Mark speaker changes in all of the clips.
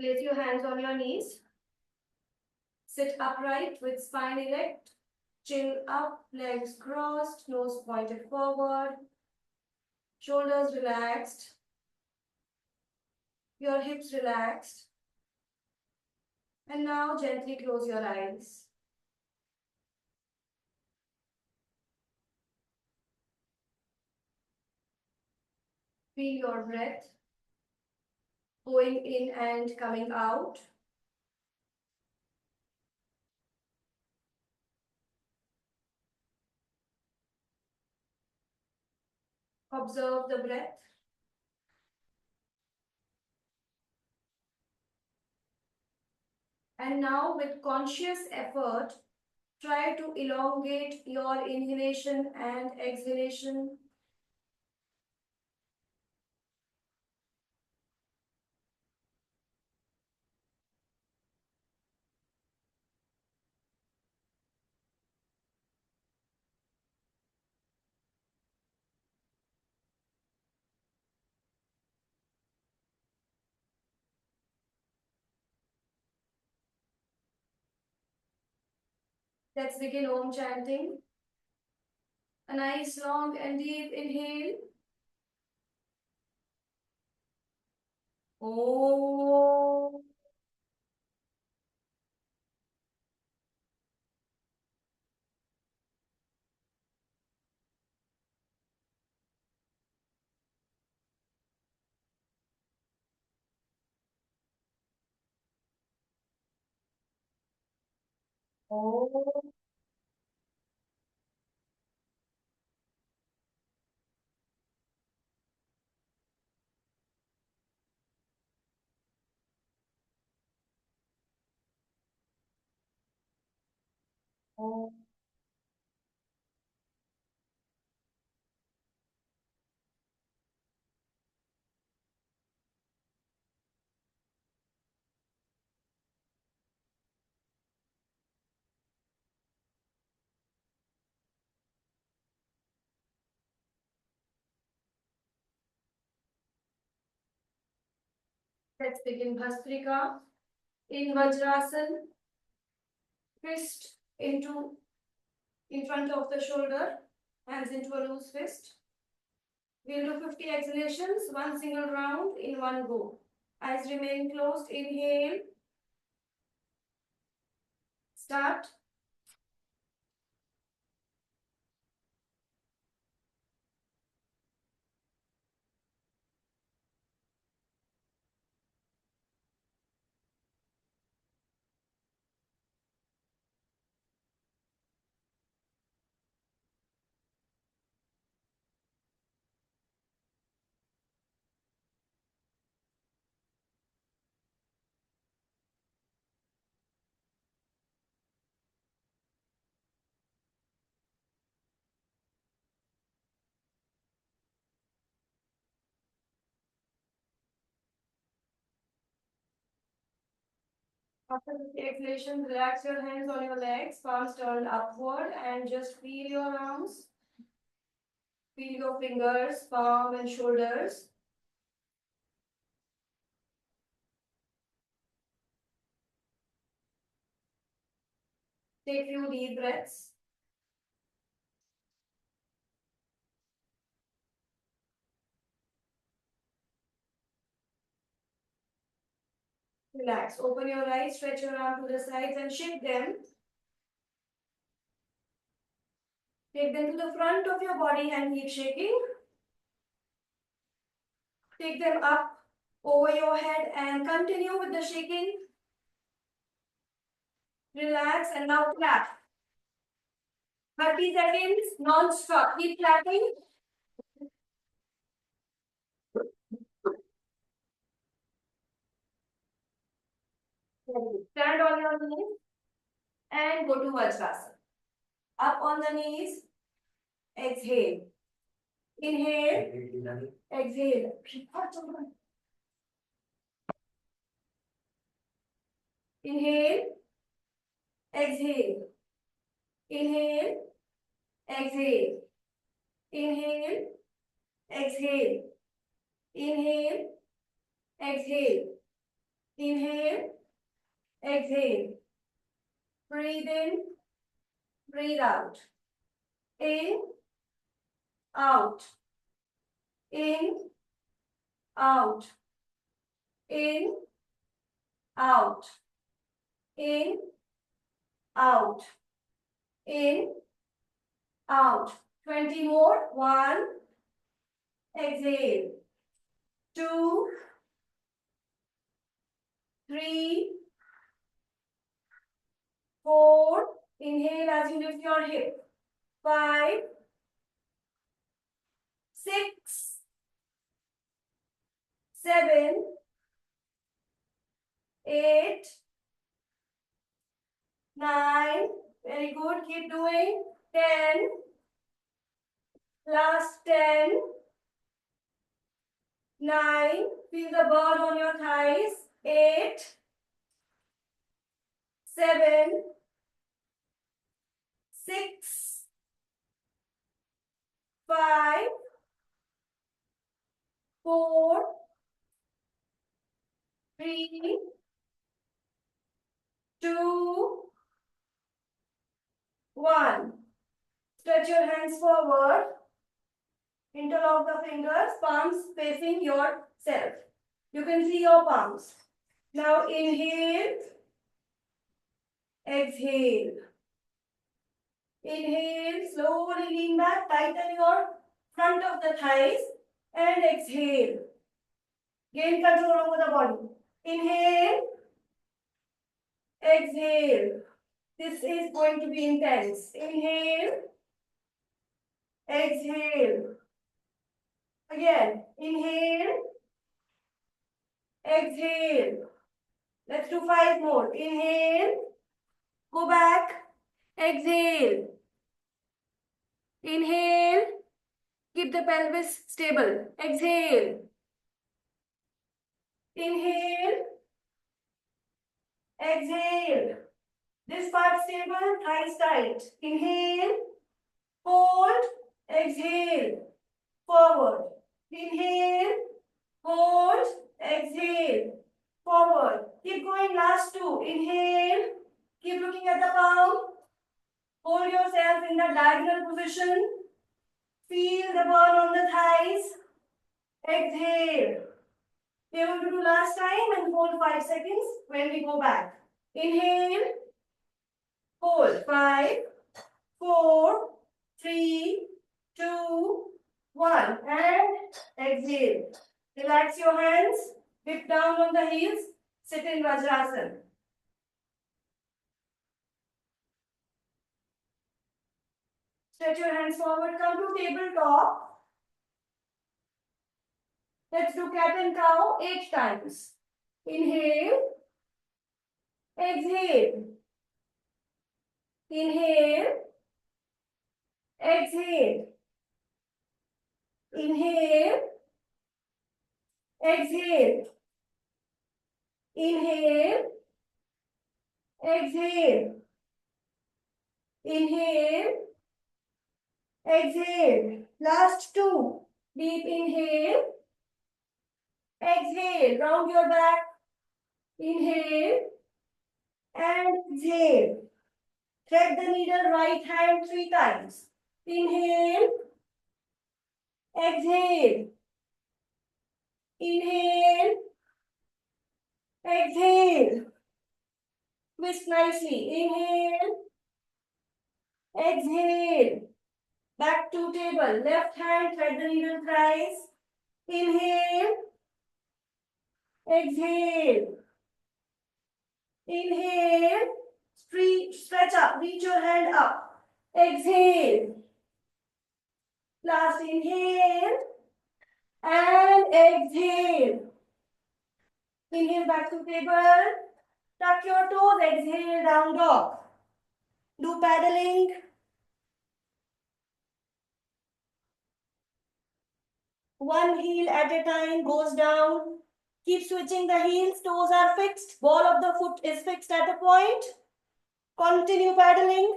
Speaker 1: Place your hands on your knees. Sit upright with spine erect, chin up, legs crossed, nose pointed forward, shoulders relaxed, your hips relaxed. And now gently close your eyes. Feel your breath going in and coming out. Observe the breath. And now with conscious effort, try to elongate your inhalation and exhalation. Let's begin Om chanting. A nice long and deep inhale. Om. Om. Om. Let's begin Bhastrika. In Vajrasan, fist in front of the shoulder, hands into a loose fist. We'll do 50 exhalations, one single round in one go. Eyes remain closed. Inhale. Start. After the exhalation, relax your hands on your legs, palms turned upward, and just feel your arms. Feel your fingers, palm and shoulders. Take few deep breaths. Relax. Open your eyes, stretch your arm to the sides and shake them. Take them to the front of your body and keep shaking. Take them up over your head and continue with the shaking. Relax and now clap. 30 seconds non-stop. Keep clapping. Stand on your knees and go to Vajrasana. Up on the knees. Exhale. Inhale. Exhale. Inhale. Exhale. Inhale. Exhale. Inhale. Exhale. Inhale. Exhale. Inhale, exhale. Breathe in, breathe out. In, out. In, out. In, out. In, out. In, out. 20 more. 1. Exhale. 2, 3, 4. Inhale as you lift your hip. 5, 6, 7, 8, 9. Very good. Keep doing. 10. Last 10. 9. Feel the burn on your thighs. 8, 7, 6, 5, 4, 3, 2, 1. Stretch your hands forward. Interlock the fingers, palms facing yourself. You can see your palms. Now inhale, exhale. Inhale, slowly lean back, tighten your front of the thighs and exhale. Gain control over the body. Inhale, exhale. This is going to be intense. Inhale, exhale. Again, inhale, exhale. Let's do 5 more. Inhale, go back, exhale. Inhale, keep the pelvis stable. Exhale. Inhale, exhale. This part stable, thighs tight. Inhale, hold, exhale. Forward. Inhale, hold, exhale. Forward. Keep going, last 2. Inhale, keep looking at the palm. Hold yourself in the diagonal position. Feel the burn on the thighs. Exhale. We are going to do last time and hold 5 seconds when we go back. Inhale, hold 5, 4, 3, 2, 1 and exhale. Relax your hands, dip down on the heels, sit in Vajrasana. Stretch your hands forward, come to tabletop. Let's do cat and cow 8 times. Inhale, exhale. Inhale, exhale. Inhale, exhale. Inhale, exhale. Inhale, exhale. Last 2. Deep inhale, exhale. Round your back. Inhale and exhale. Thread the needle right hand 3 times. Inhale, exhale. Inhale, exhale. Twist nicely. Inhale, exhale. Back to table. Left hand, thread the needle thrice. Inhale, exhale. Inhale, stretch up, reach your hand up. Exhale. Last inhale and exhale. Inhale back to table. Tuck your toes, exhale, down dog. Do paddling. One heel at a time goes down. Keep switching the heels, toes are fixed. Ball of the foot is fixed at a point. Continue paddling.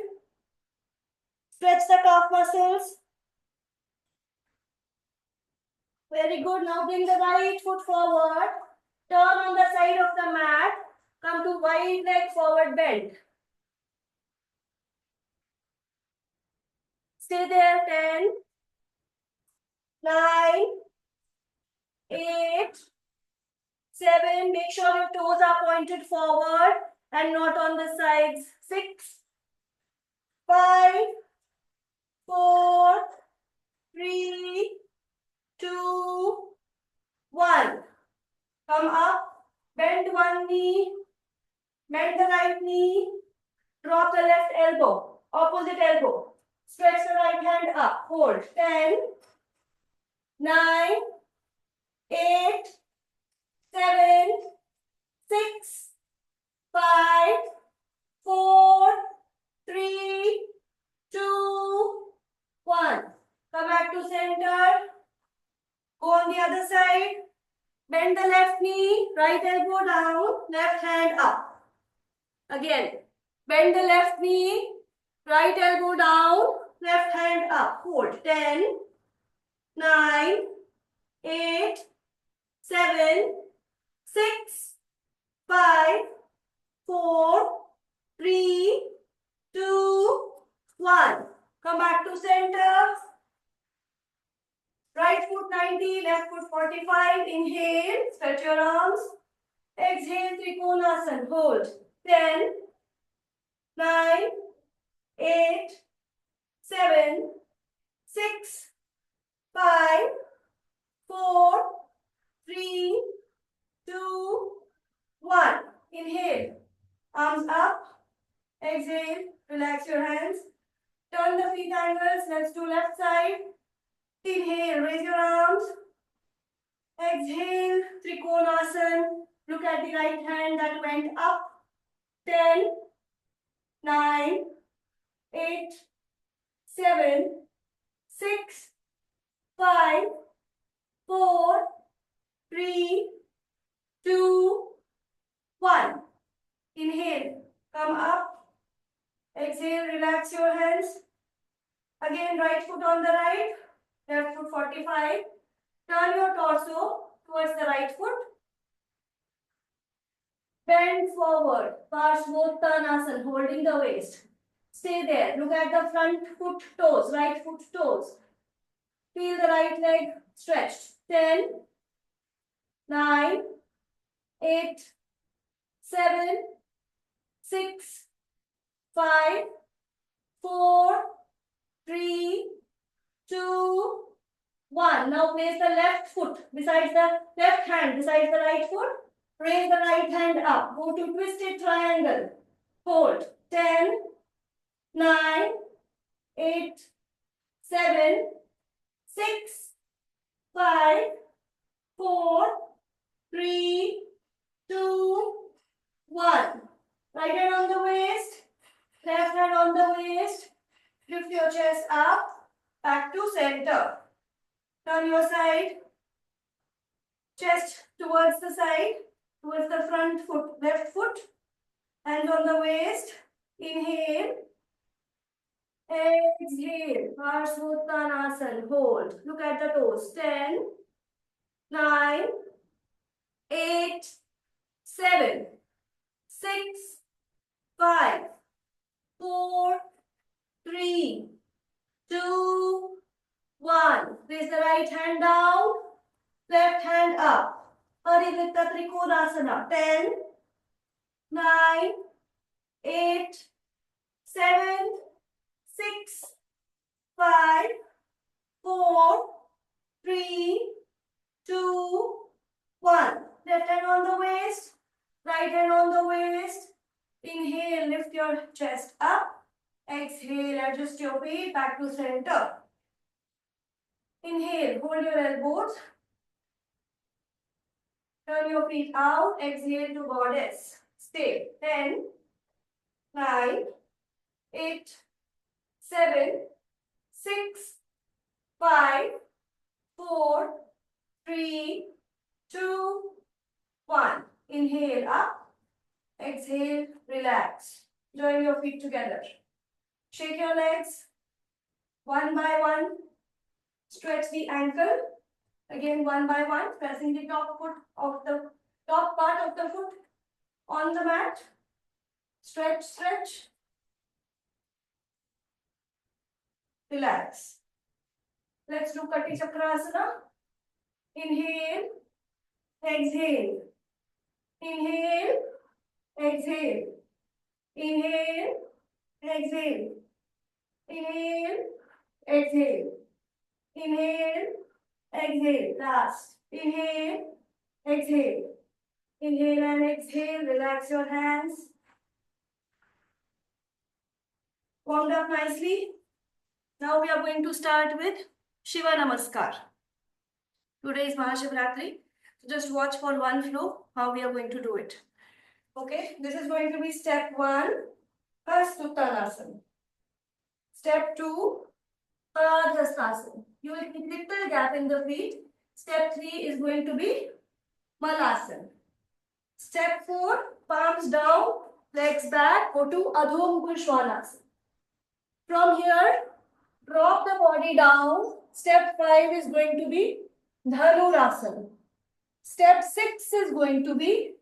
Speaker 1: Stretch the calf muscles. Very good. Now bring the right foot forward. Turn on the side of the mat. Come to wide leg forward bend. Stay there. 10, 9, 8, 7. Make sure your toes are pointed forward and not on the sides. 6, 5, 4, 3, 2, 1. Come up. Bend one knee. Bend the right knee. Drop the left elbow. Opposite elbow. Stretch the right hand up. Hold. 10, 9, 8, 7, 6, 5, 4, 3, 2, 1. Come back to center. Go on the other side. Bend the left knee. Right elbow down. Left hand up. Again. Bend the left knee. Right elbow down. Left hand up. Hold. 10, 9, 8, 7, 6, 5, 4, 3, 2, 1. Come back to center. Right foot 90, left foot 45. Inhale, stretch your arms. Exhale, Trikonasana. Hold. 10, 9, 8, 7, 6, 5, 4, 3, 2, 1. Inhale. Arms up. Exhale. Relax your hands. Turn the feet angles. Let's do left side. Inhale. Raise your arms. Exhale. Trikonasana. Look at the right hand that went up. 10, 9, 8, 7, 6, 5, 4, 3, 2, 1. Inhale. Come up. Exhale. Relax your hands. Again, right foot on the right. Left foot 45. Turn your torso towards the right foot. Bend forward. Parsvottanasana. Holding the waist. Stay there. Look at the front foot toes. Right foot toes. Feel the right leg stretched. 10, 9, 8, 7, 6, 5, 4, 3, 2, 1. Now place the left foot besides the left hand besides the right foot. Raise the right hand up. Go to twisted triangle. Hold. 10, 9, 8, 7, 6, 5, 4, 3, 2, 1. Right hand on the waist. Left hand on the waist. Lift your chest up. Back to center. Turn your side. Chest towards the side. Towards the front foot. Left foot. Hands on the waist. Inhale. Exhale. Parsvottanasana. Hold. Look at the toes. 10, 9, 8, 7, 6, 5, 4, 3, 2, 1. Place the right hand down. Left hand up. Parivrtta Trikonasana. 10, 9, 8, 7, 6, 5, 4, 3, 2, 1. Left hand on the waist. Right hand on the waist. Inhale, lift your chest up. Exhale, adjust your feet back to center. Inhale, hold your elbows. Turn your feet out. Exhale to goddess. Stay. 10, 9, 8, 7, 6, 5, 4, 3, 2, 1. Inhale up. Exhale, relax. Join your feet together. Shake your legs. One by one. Stretch the ankle. Again, one by one. Pressing the top foot of the top part of the foot on the mat. Stretch, stretch. Relax. Let's do Kati Chakrasana. Inhale, exhale. Inhale, exhale. Inhale, exhale. Inhale, exhale. Inhale, exhale. Last. Inhale, exhale. Inhale and exhale. Relax your hands. Warmed up nicely. Now we are going to start with Shiva Namaskar. Today is Mahashivratri. So just watch for one flow how we are going to do it. Okay, this is going to be step 1, Hastuttanasana. Step 2, Padhastasana. You will keep little gap in the feet. Step 3 is going to be Malasana. Step 4, palms down, legs back, go to Adho Mukha Svanasana. From here, drop the body down. Step 5 is going to be Dhanurasana. Step 6 is going to be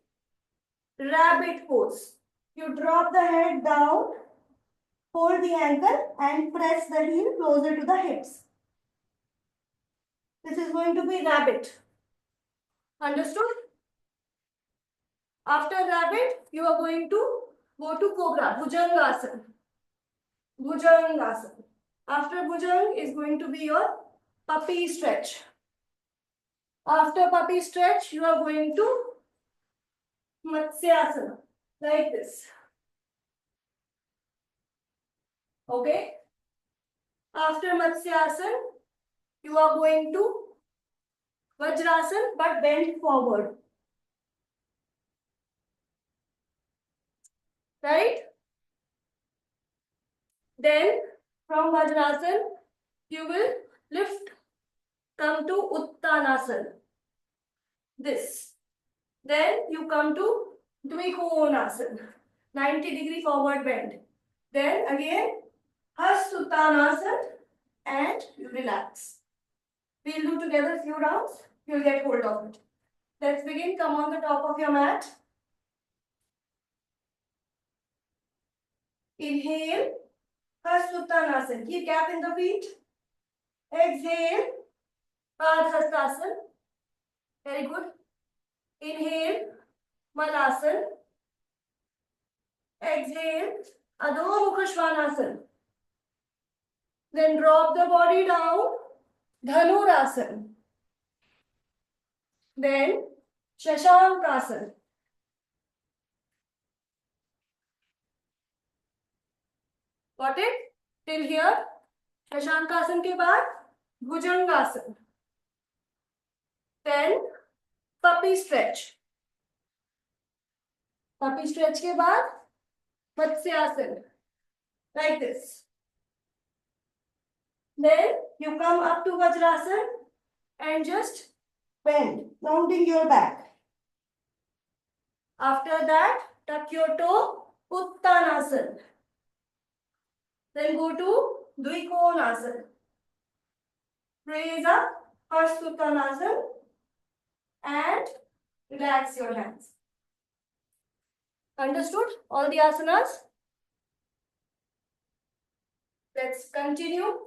Speaker 1: rabbit pose. You drop the head down, hold the ankle and press the heel closer to the hips. This is going to be rabbit. Understood? After rabbit, you are going to go to cobra, Bhujangasana. Bhujangasana. After Bhujang is going to be your puppy stretch. After puppy stretch, you are going to Matsyasana, like this. Okay? After Matsyasana, you are going to Vajrasana but bend forward. Right? Then from Vajrasana, you will lift, come to Uttanasana. This. Then you come to Dvikonasana. 90-degree forward bend. Then again, Hastuttanasana and you relax. We'll do together a few rounds. You'll get hold of it. Let's begin. Come on the top of your mat. Inhale, Hastuttanasana. Keep gap in the feet. Exhale, Padhastasana. Very good. Inhale, Malasana. Exhale, Adho Mukha Svanasana. Then drop the body down, Dhanurasana. Then Shashankasana. Got it? Till here. Shashankasana के बाद Bhujangasana. Then puppy stretch. Puppy stretch के बाद Matsyasana. Like this. Then you come up to Vajrasana and just bend, rounding your back. After that, tuck your toe, Uttanasana. Then go to Dvikonasana. Raise up, Hastuttanasana and relax your hands. Understood? All the asanas? Let's continue.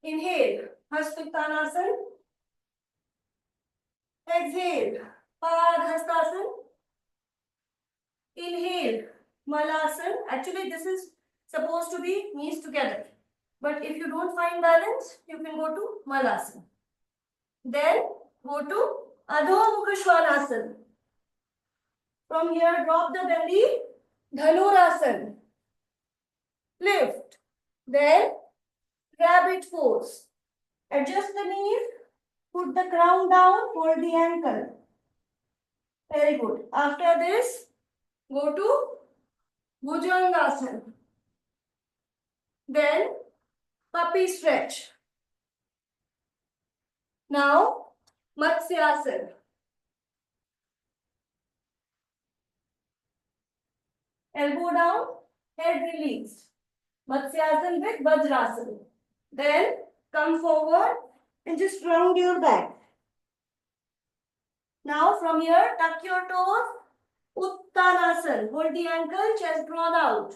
Speaker 1: Inhale, Hastuttanasana. Exhale, Padhastasana. Inhale, Malasana. Actually, this is supposed to be knees together. But if you don't find balance, you can go to Malasana. Then go to Adho Mukha Svanasana. From here, drop the belly, Dhanurasana. Lift. Then rabbit pose. Adjust the knees, put the crown down, hold the ankle. Very good. After this, go to Bhujangasana. Then puppy stretch. Now Matsyasana. Elbow down, head released. Matsyasana with Vajrasana. Then come forward and just round your back. Now from here, tuck your toes. Uttanasana. Hold the ankle, chest drawn out.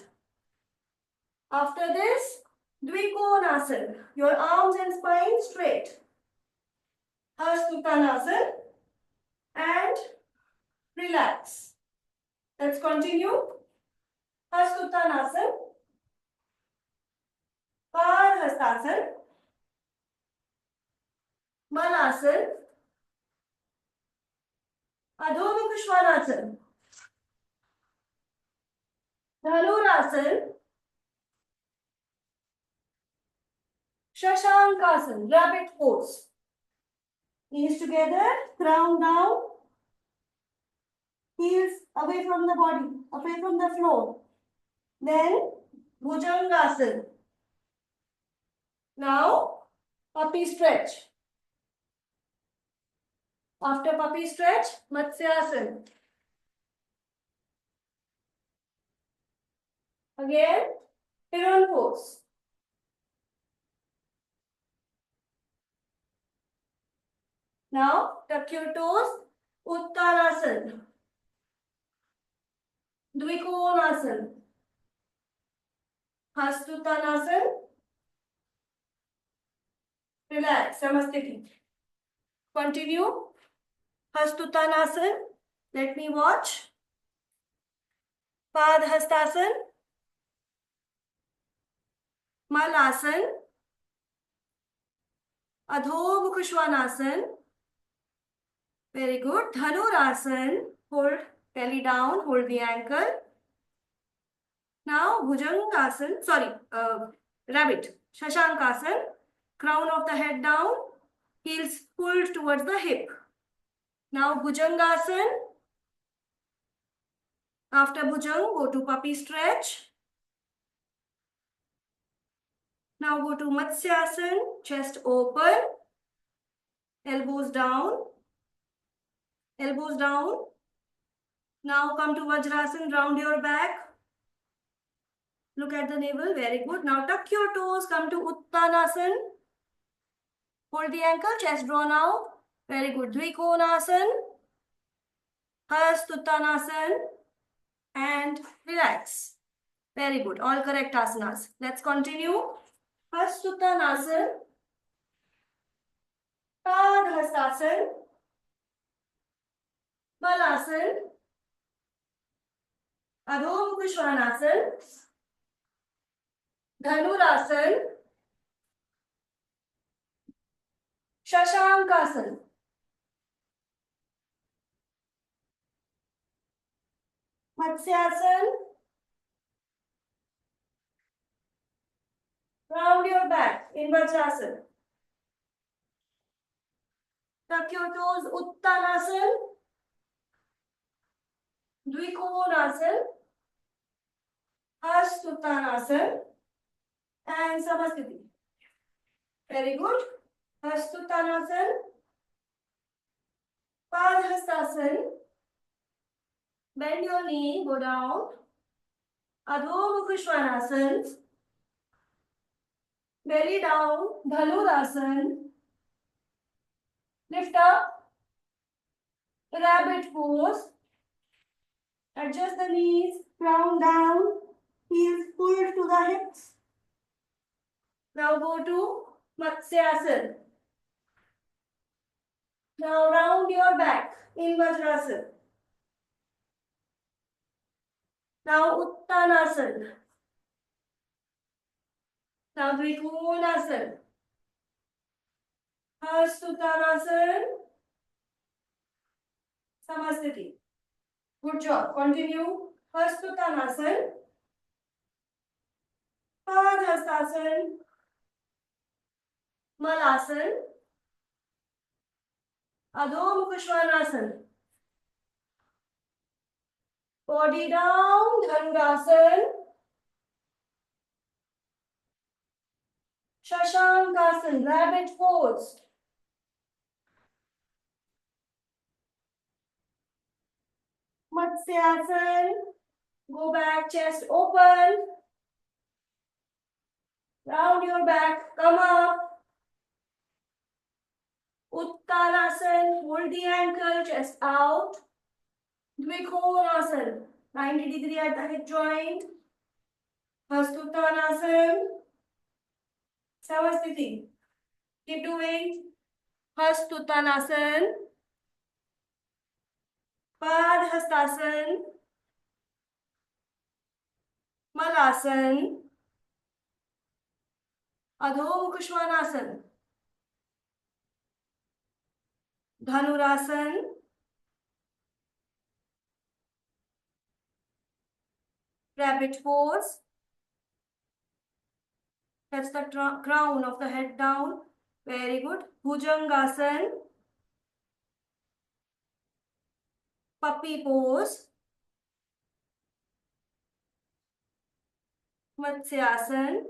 Speaker 1: After this, Dvikonasana. Your arms and spine straight. Hastuttanasana. And relax. Let's continue. Hastuttanasana. Padhastasana. Malasana. Adho-Mukha-Svanasana. Dhanurasana. Shashankasana. Rabbit pose. Knees together, crown down. Heels away from the body, away from the floor. Then Bhujangasana. Now puppy stretch. After puppy stretch, Matsyasana. Again, Heron pose. Now tuck your toes, Uttanasana. Dvikonasana. Hastuttanasana. Relax, Samasthiti. Continue. Hastuttanasana. Let me watch. Padhastasana. Malasana. Adho-Mukha-Svanasana. Very good. Dhanurasana. Hold belly down, hold the ankle. Now Bhujangasana, rabbit. Shashankasana. Crown of the head down, heels pulled towards the hip. Now Bhujangasana. After Bhujang, go to puppy stretch. Now go to Matsyasana, chest open, elbows down, elbows down. Now come to Vajrasana, round your back. Look at the navel, very good. Now tuck your toes, come to Uttanasana. Hold the ankle, chest drawn out. Very good. Dvikonasana, Hastuttanasana, and relax. Very good. All correct asanas. Let's continue. Hastuttanasana, Padhastasana, Malasana, Adho-Mukha-Svanasana, Dhanurasana, Shashankasana. Matsyasana. Round your back in Vajrasana. Tuck your toes, Uttanasana, Dvikonasana, Hastuttanasana, and Samasthiti. Very good. Hastuttanasana, Padhastasana. Bend your knee, go down. Adho-Mukha-Svanasana. Belly down, Dhanurasana. Lift up, rabbit pose. Adjust the knees, crown down, heels pulled to the hips. Now go to Matsyasana. Now round your back in Vajrasana. Now Uttanasana. Now Dvikonasana. Hastuttanasana. Samasthiti. Good job. Continue. Hastuttanasana. Padhastasana. Malasana. Adho-Mukha-Svanasana. Body down, Dhanurasana. Shashankasana, rabbit pose. Matsyasana. Go back, chest open. Round your back, come up. Uttanasana, hold the ankle, chest out. Dvikonasana, 90 degree at the hip joint. Hastuttanasana. Samastiti. Keep doing. Hastuttanasana. Padhastasana. Malasana. Adho Mukhshwanasana. Dhanurasana. Rabbit pose. That's the crown of the head down. Very good. Bhujangasana. Puppy pose. Matsyasana.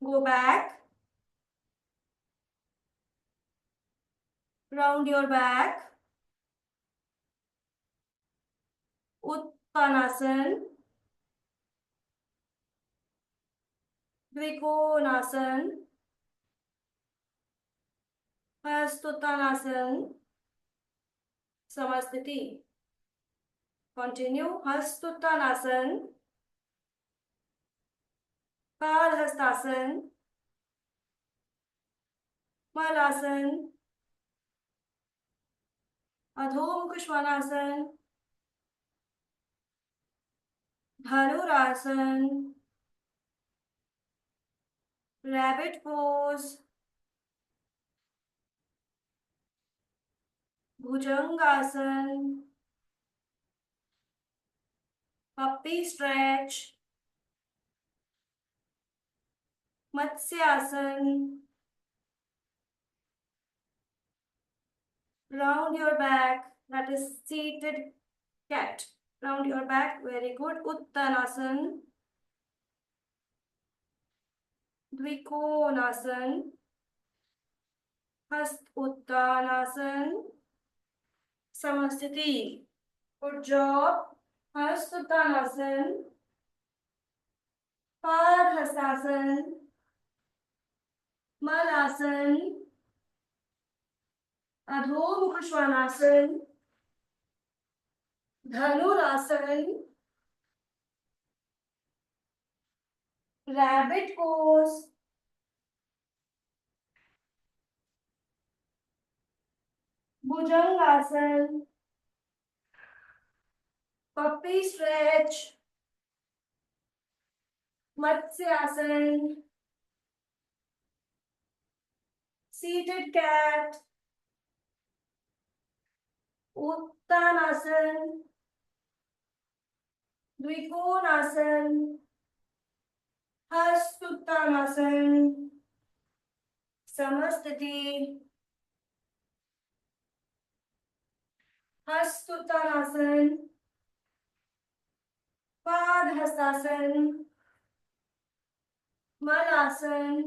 Speaker 1: Go back. Round your back. Uttanasana. Dvikonasana. Hastuttanasana. Samastiti. Continue. Hastuttanasana. Padhastasana. Malasana. Adho Mukhshwanasana. Dhanurasana. Rabbit pose. Bhujangasana. Puppy stretch. Matsyasana. Round your back. That is seated cat. Round your back. Very good. Uttanasana. Dvikonasana. Hastuttanasana. Samastiti. Good job. Hastuttanasana. Padhastasana. Malasana. Adho Mukhshwanasana. Dhanurasana. Rabbit pose. Bhujangasana. Puppy stretch. Matsyasana. Seated cat. Uttanasana. Dvikonasana. Hastuttanasana. Samastiti. Hastuttanasana. Padhastasana. Malasana.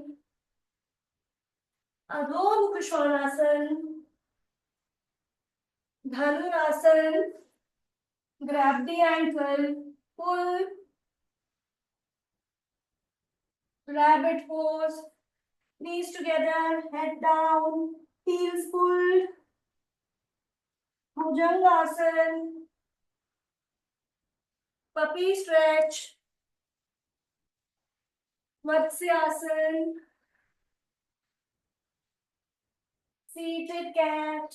Speaker 1: Adho Mukhshwanasana. Dhanurasana. Grab the ankle. Pull. Rabbit pose. Knees together. Head down. Heels pulled. Bhujangasana. Puppy stretch. Matsyasana. Seated cat.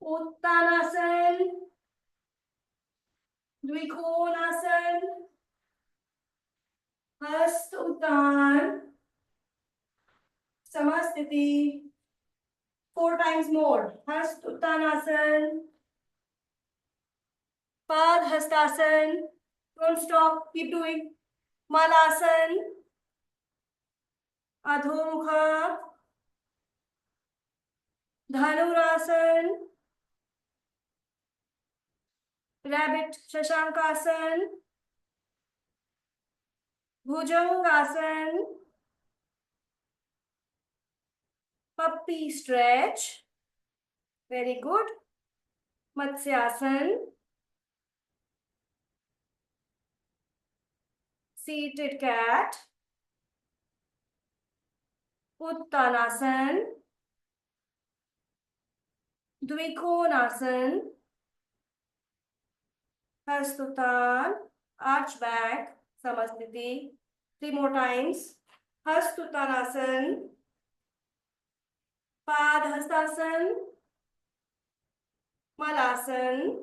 Speaker 1: Uttanasana. Dvikonasana. Hastuttan. Samastiti. 4 times more. Hastuttanasana. Padhastasana. Don't stop. Keep doing. Malasana. Adho Mukha. Dhanurasana. Rabbit Shashankasana. Bhujangasana. Puppy stretch. Very good. Matsyasana. Seated cat. Uttanasan, Dvikonasana, Hastutan, arch back, Samasthiti. 3 more times. Hastuttanasana, Padhastasana, Malasana.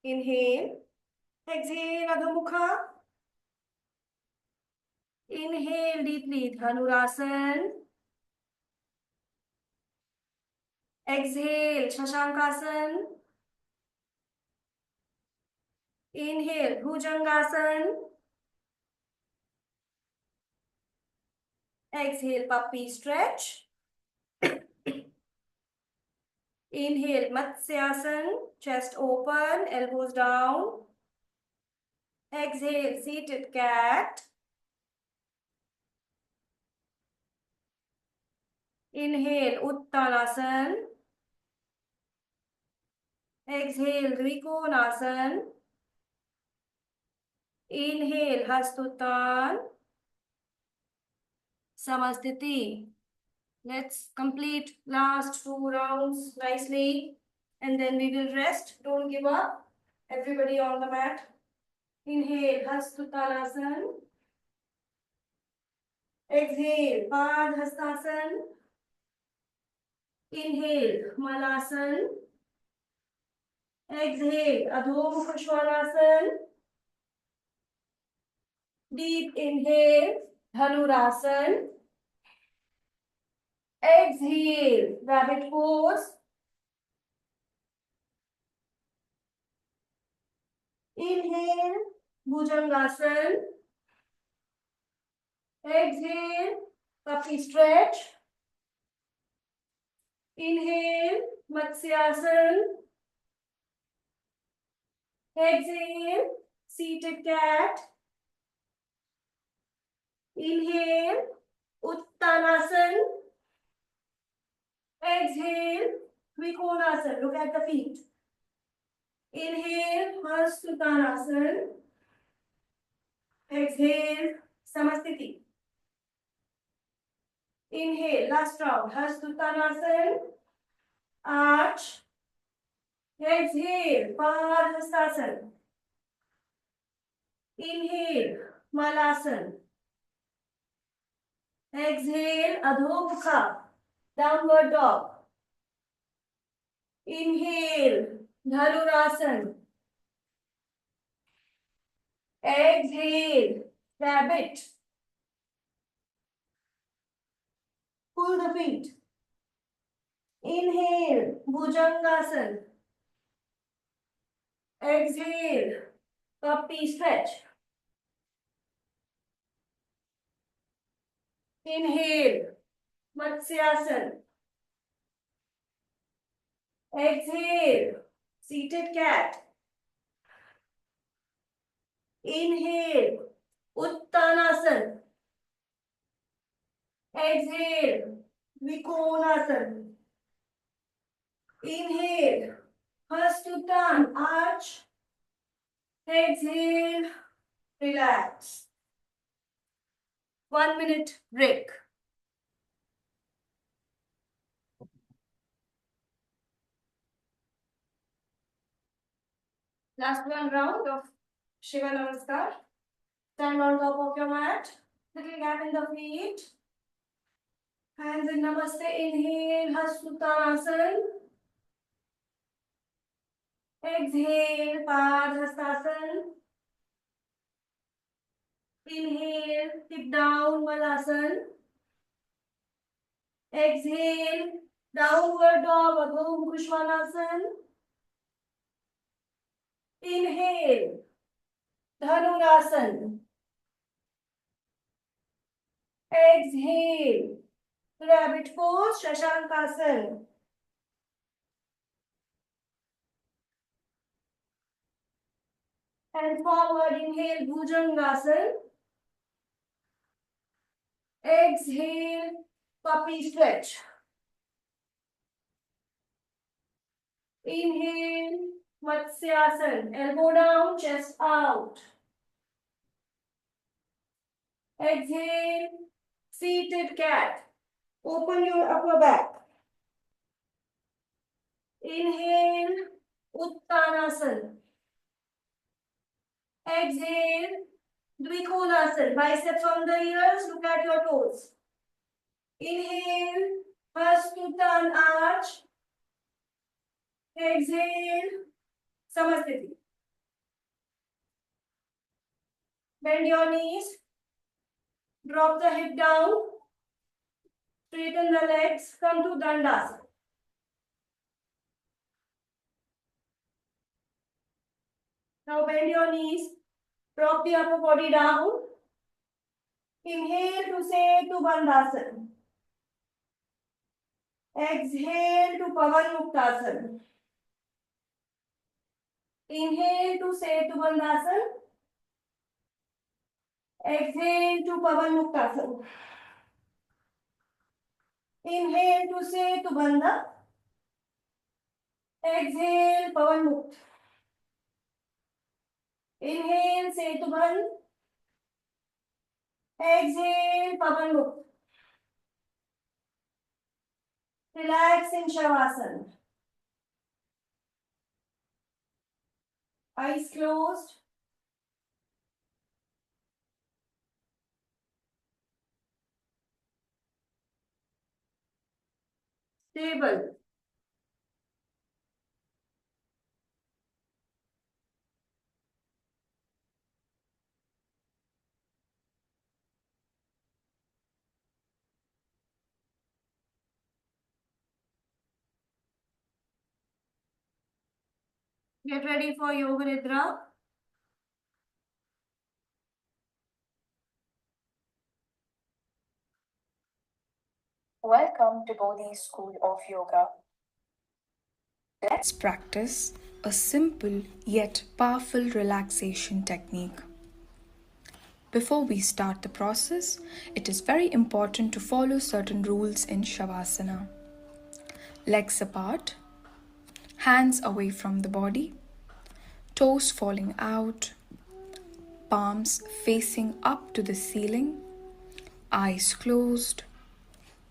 Speaker 1: Inhale. Exhale, Adho Inhale deeply, Dhanurasana. Exhale, Shashankasana. Inhale, Bhujangasana. Exhale, puppy stretch. Inhale, Matsyasana. Chest open, elbows down. Exhale, seated cat. Inhale, Uttanasana. Exhale, Dvikonasana. Inhale, Hastuttan. Samasthiti. Let's complete last 2 rounds nicely and then we will rest. Don't give up. Everybody on the mat. Inhale, Hastuttanasana. Exhale, Padhastasana. Inhale, Malasana. Exhale, Adho Mukha Svanasana. Deep inhale, Dhanurasana. Exhale, rabbit pose. Inhale, Bhujangasana. Exhale, puppy stretch. Inhale, Matsyasana. Exhale, seated cat. Inhale, Uttanasana. Exhale, Vikonasana. Look at the feet. Inhale, Hastuttanasana. Exhale, Samasthiti. Inhale, last round, Hastuttanasana. Arch. Exhale, Padhastasana. Inhale, Malasana. Exhale, Adho Mukha, downward dog. Inhale, Dhanurasana. Exhale, rabbit. Pull the feet. Inhale, Bhujangasana. Exhale, puppy stretch. Inhale, Matsyasana. Exhale, seated cat. Inhale, Uttanasana. Exhale, Vikonasana. Inhale, Hastuttan, arch. Exhale, relax. 1 minute break. Last one round of Shiva Namaskar. Stand on top of your mat. Little gap in the feet. Hands in Namaste. Inhale, Hastuttanasana. Exhale, Padhastasana. Inhale, hip down, Malasana. Exhale, downward dog, Adho Mukha Svanasana. Inhale, Dhanurasana. Exhale, rabbit pose, Shashankasana. And forward, inhale, Bhujangasana. Exhale, puppy stretch. Inhale, Matsyasana. Elbow down, chest out. Exhale, seated cat. Open your upper back. Inhale, Uttanasana. Exhale, Dvikonasana. Biceps on the ears, look at your toes. Inhale, first Uttan arch. Exhale, Samasthiti. Bend your knees. Drop the hip down. Straighten the legs. Come to Dandasana. Now bend your knees. Drop the upper body down. Inhale to Setu Bandhasana. Exhale to Pavan Muktasana. Inhale to Setu Bandhasana. Exhale to Pavan Muktasana. Inhale to Setu Bandha. Exhale Pavan Mukt. Inhale Setu Bandh. Exhale Pavan Mukt. Relax in Shavasana. Eyes closed. Stable. Get ready for Yoga Nidra.
Speaker 2: Welcome to Bodhi School of Yoga. Let's practice a simple yet powerful relaxation technique. Before we start the process, it is very important to follow certain rules in Shavasana. Legs apart, hands away from the body, toes falling out, palms facing up to the ceiling, eyes closed,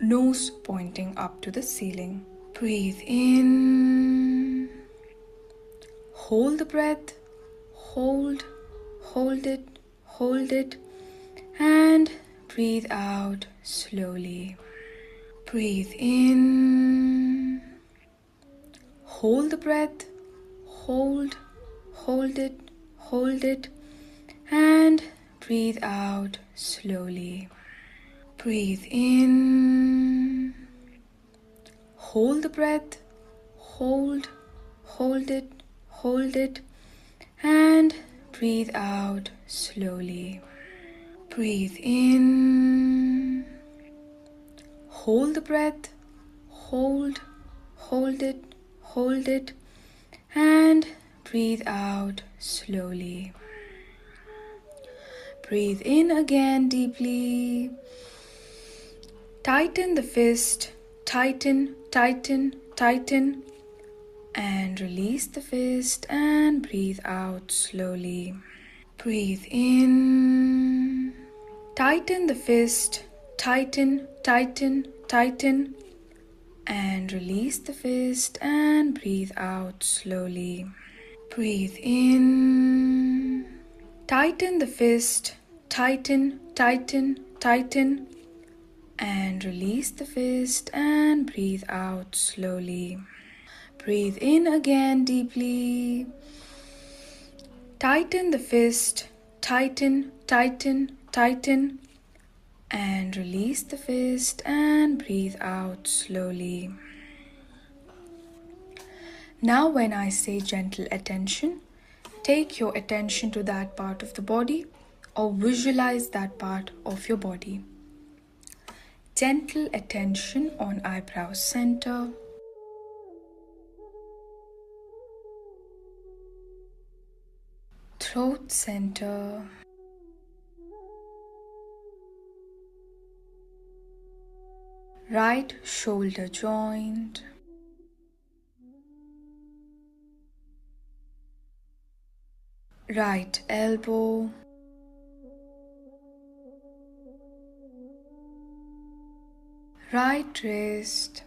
Speaker 2: nose pointing up to the ceiling. Breathe in. Hold the breath. Hold it, and breathe out slowly. Breathe in. Hold the breath. Hold it, and breathe out slowly. Breathe in. Hold the breath. Hold it, and breathe out slowly. Breathe in. Hold the breath. Hold it, and breathe out slowly. Breathe in again deeply. Tighten the fist. Tighten, and release the fist and breathe out slowly. Breathe in. Tighten the fist. Tighten, and release the fist and breathe out slowly. Breathe in. Tighten the fist. Tighten, and release the fist and breathe out slowly. Breathe in again deeply. Tighten the fist. Tighten, and release the fist and breathe out slowly. Now when I say gentle attention, take your attention to that part of the body or visualize that part of your body. Gentle attention on eyebrow center, throat center, right shoulder joint, right elbow, right wrist,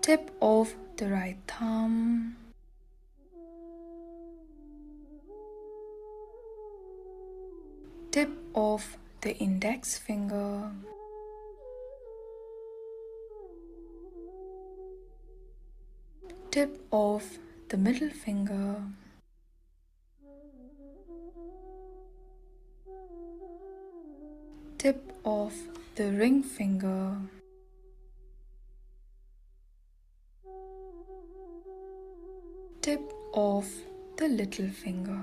Speaker 2: tip of the right thumb, tip of the index finger, tip of the middle finger, tip of the ring finger, tip of the little finger.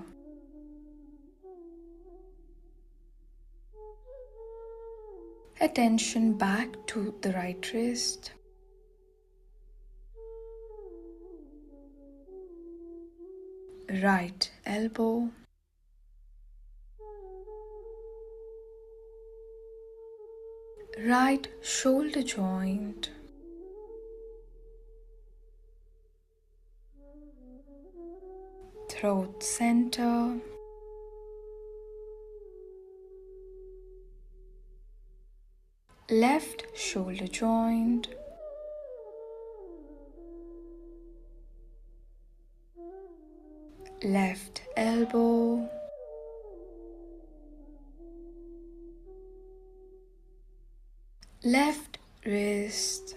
Speaker 2: Attention back to the right wrist, right elbow, right shoulder joint, throat center, left shoulder joint, left elbow, left wrist,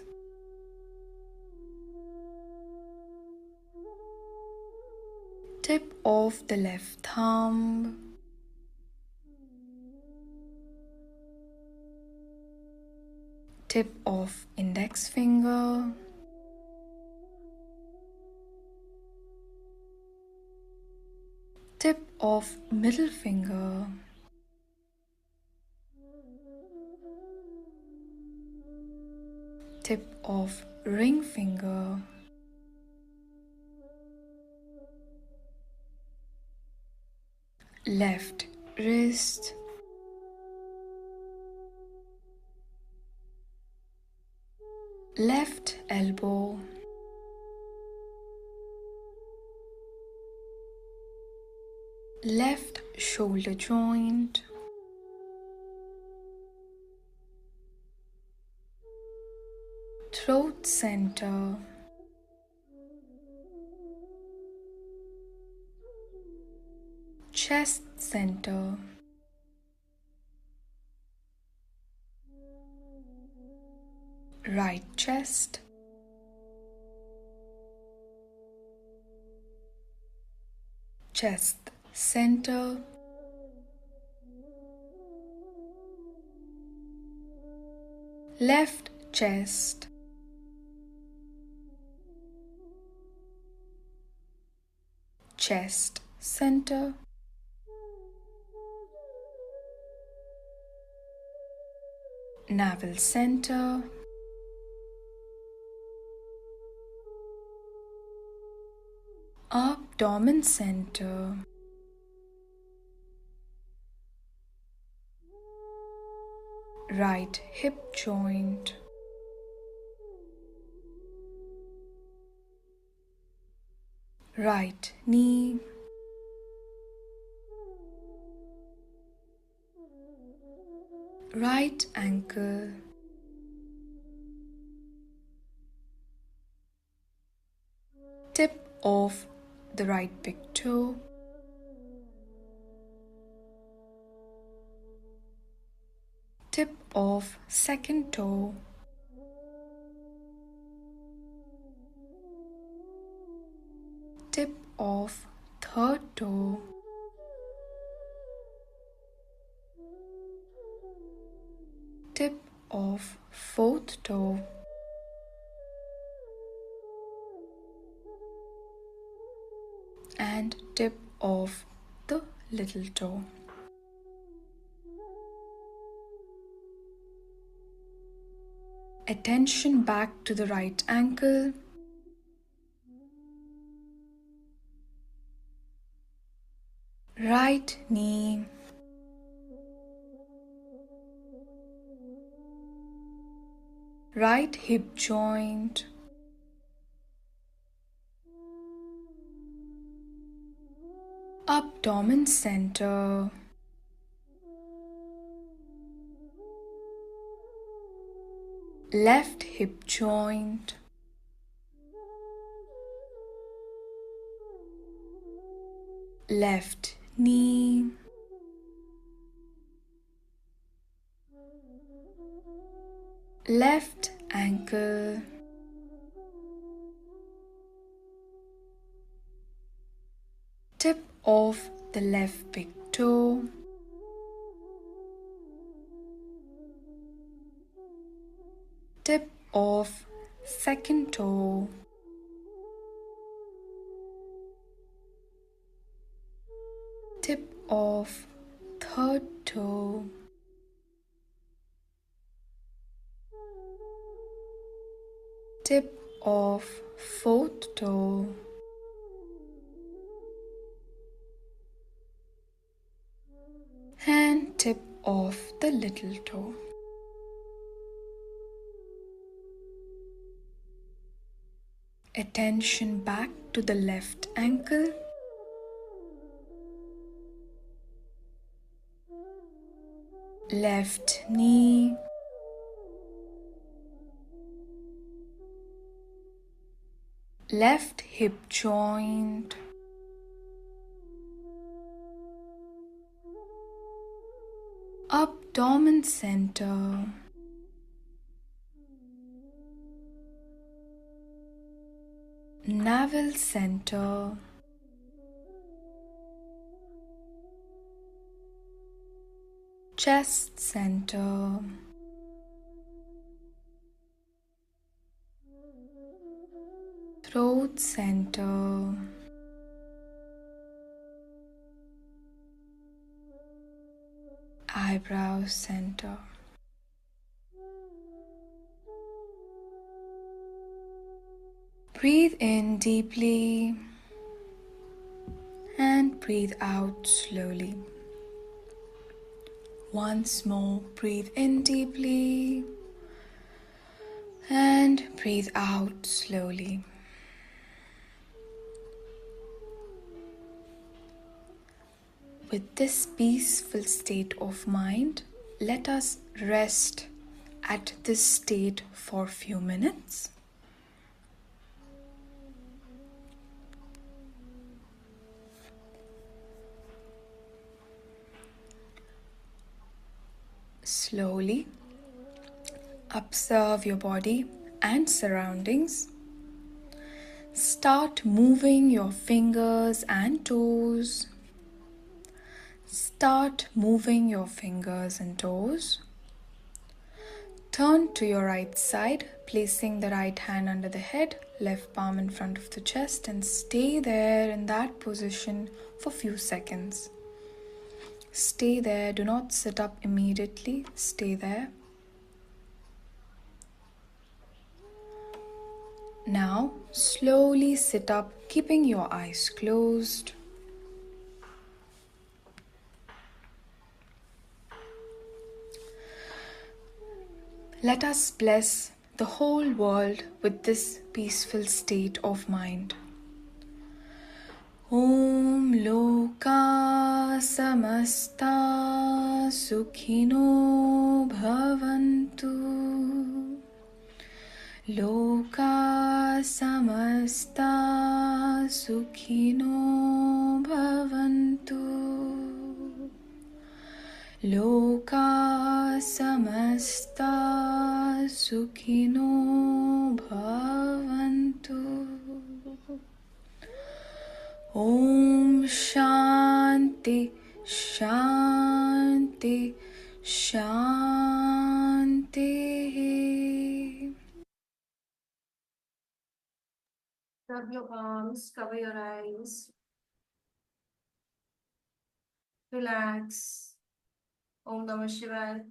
Speaker 2: tip of the left thumb, tip of index finger, tip of middle finger, tip of ring finger, left wrist, left elbow, left shoulder joint, throat center, chest center, right chest, chest center, left chest, chest center, navel center, abdomen center, right hip joint, right knee, right ankle, tip of the right big toe, tip of second toe, tip of third toe, tip of fourth toe, and tip of the little toe. Attention back to the right ankle, right knee, right hip joint, abdomen center, left hip joint, left knee, left ankle, tip of the left big toe, tip of second toe, tip of third toe, tip of fourth toe, and tip of the little toe. Attention back to the left ankle, left knee, left hip joint, abdomen center, navel center, chest center, throat center, eyebrow center. Breathe in deeply and breathe out slowly. Once more, breathe in deeply and breathe out slowly. With this peaceful state of mind, let us rest at this state for a few minutes. Slowly observe your body and surroundings. Start moving your fingers and toes. Start moving your fingers and toes. Turn to your right side, placing the right hand under the head, left palm in front of the chest, and stay there in that position for a few seconds. Stay there, do not sit up immediately, stay there. Now, slowly sit up, keeping your eyes closed. Let us bless the whole world with this peaceful state of mind. Om Loka Samasta Sukhino Bhavantu. Loka Samasta Sukhino Bhavantu. Loka Samasta Sukhino Bhavantu. Om Shanti Shanti Shanti.
Speaker 1: Rub your arms, cover your eyes. Relax. Om Namah Shivaya.